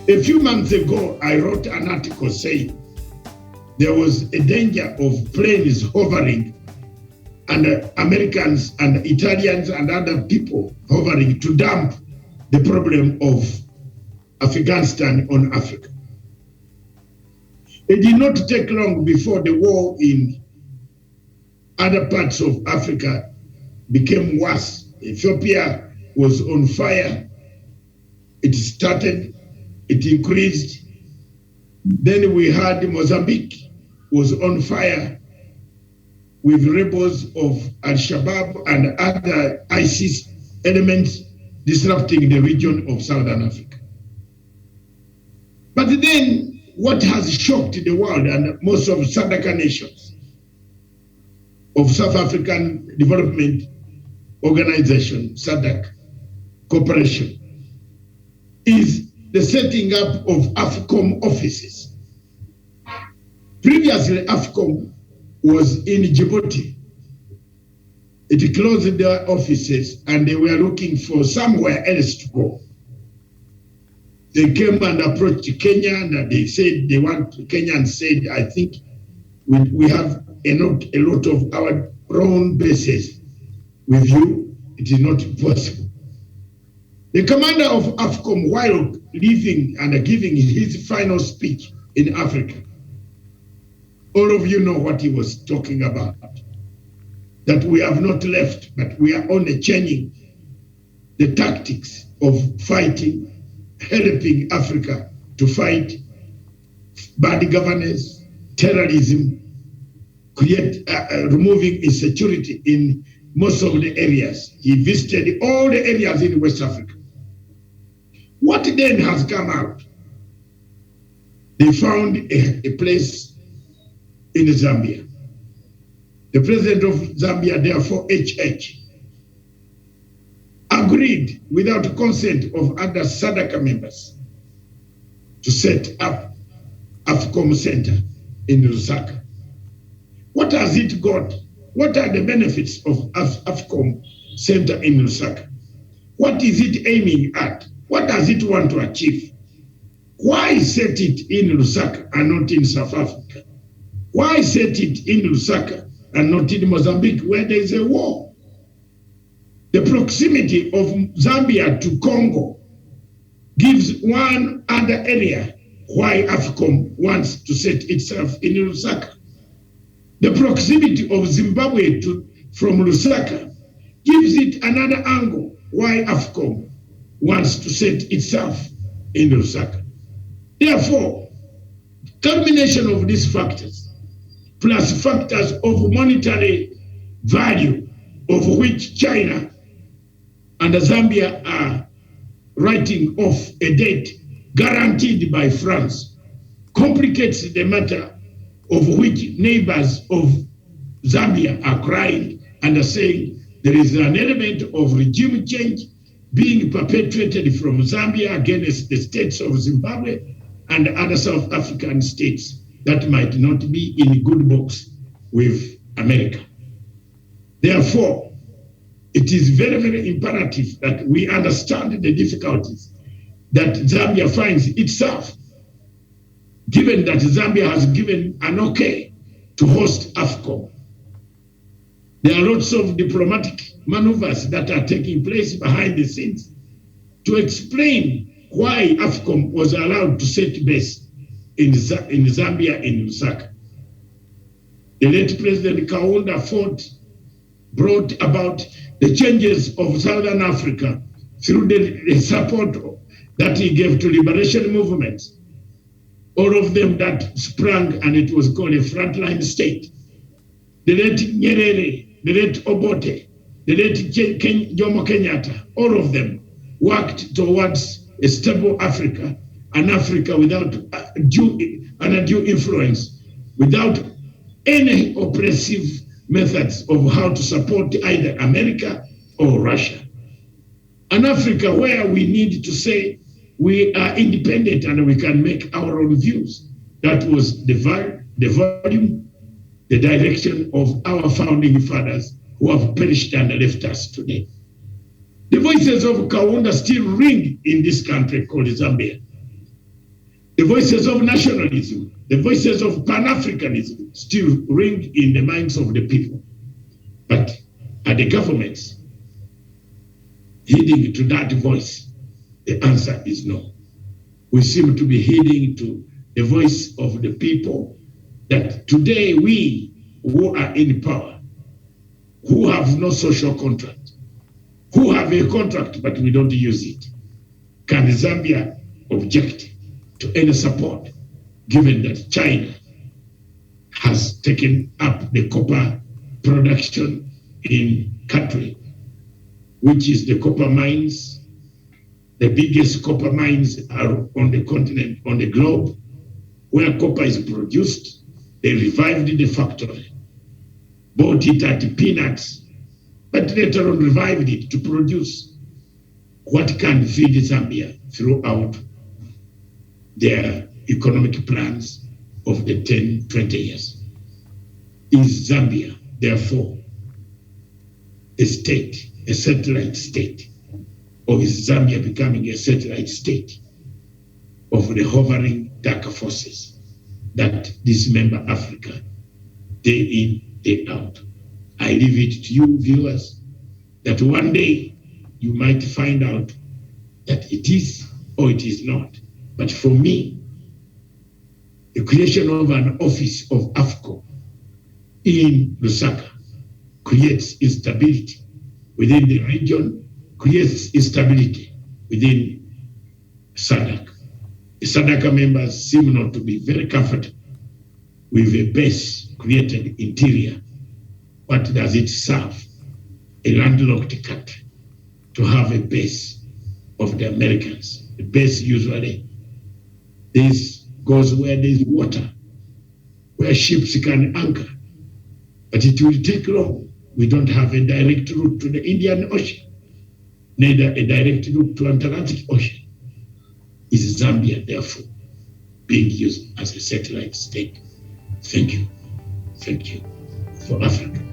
A few months ago, I wrote an article saying there was a danger of planes hovering and Americans and Italians and other people hovering to dump the problem of Afghanistan on Africa. It did not take long before the war in other parts of Africa became worse. Ethiopia was on fire. It started, it increased. Then we had Mozambique was on fire with rebels of Al-Shabaab and other ISIS elements disrupting the region of Southern Africa. But then what has shocked the world and most of SADC nations of South African Development Organization, SADC Corporation, is the setting up of AFCOM offices. Previously, AFCOM was in Djibouti. It closed their offices and they were looking for somewhere else to go. They came and approached Kenya and they said they want, Kenyans said, I think we have a lot of our own bases with you. It is not possible. The commander of AFCOM, while leaving and giving his final speech in Africa, all of you know what he was talking about. That we have not left, but we are only changing the tactics of fighting, helping Africa to fight bad governance, terrorism, removing insecurity in most of the areas. He visited all the areas in West Africa. What then has come out? They found a place in Zambia. The president of Zambia, therefore HH, agreed without consent of other SADC members to set up AFCOM Center in Lusaka. What has it got? What are the benefits of AFCOM Center in Lusaka? What is it aiming at? What does it want to achieve? Why set it in Lusaka and not in South Africa? Why set it in Lusaka and not in Mozambique where there is a war? The proximity of Zambia to Congo gives one other area why AFCOM wants to set itself in Lusaka. The proximity of Zimbabwe from Lusaka gives it another angle why AFCOM wants to set itself in Lusaka. Therefore, combination of these factors, plus factors of monetary value, of which China and Zambia are writing off a debt guaranteed by France, complicates the matter, of which neighbors of Zambia are crying and are saying there is an element of regime change being perpetrated from Zambia against the states of Zimbabwe and other South African states that might not be in good books with America. Therefore, it is very, very imperative that we understand the difficulties that Zambia finds itself, given that Zambia has given an okay to host AFCOM. There are lots of diplomatic maneuvers that are taking place behind the scenes to explain why AFCOM was allowed to set base in Zambia, in Lusaka. The late President Kaunda brought about the changes of Southern Africa through the support that he gave to liberation movements, all of them that sprang, and it was called a frontline state. The late Nyerere, the late Obote, the late Jomo Kenyatta, all of them worked towards a stable Africa, an Africa without undue influence, without any oppressive methods of how to support either America or Russia. An Africa where we need to say we are independent and we can make our own views. That was the volume, the direction of our founding fathers who have perished and left us today. The voices of Kaunda still ring in this country called Zambia. The voices of nationalism, the voices of Pan-Africanism still ring in the minds of the people. But are the governments heeding to that voice? The answer is no. We seem to be heeding to the voice of the people, that today we who are in power, who have no social contract, who have a contract but we don't use it, can Zambia object to any support, given that China has taken up the copper production in country, which is the copper mines? The biggest copper mines are on the continent, on the globe, where copper is produced. They revived the factory, bought it at peanuts, but later on revived it to produce what can feed Zambia throughout their economic plans of the 10, 20 years. Is Zambia, therefore, a state, a satellite state, or is Zambia becoming a satellite state of the hovering dark forces that dismember Africa day in, day out? I leave it to you, viewers, that one day you might find out that it is or it is not. But for me, the creation of an office of AFCO in Lusaka creates instability within the region, creates instability within SADC. The SADC members seem not to be very comfortable with a base created interior. What does it serve a landlocked country to have a base of the Americans? The base usually this goes where there is water, where ships can anchor. But it will take long. We don't have a direct route to the Indian Ocean, neither a direct route to Atlantic Ocean. Is Zambia, therefore, being used as a satellite state? Thank you. Thank you for Africa.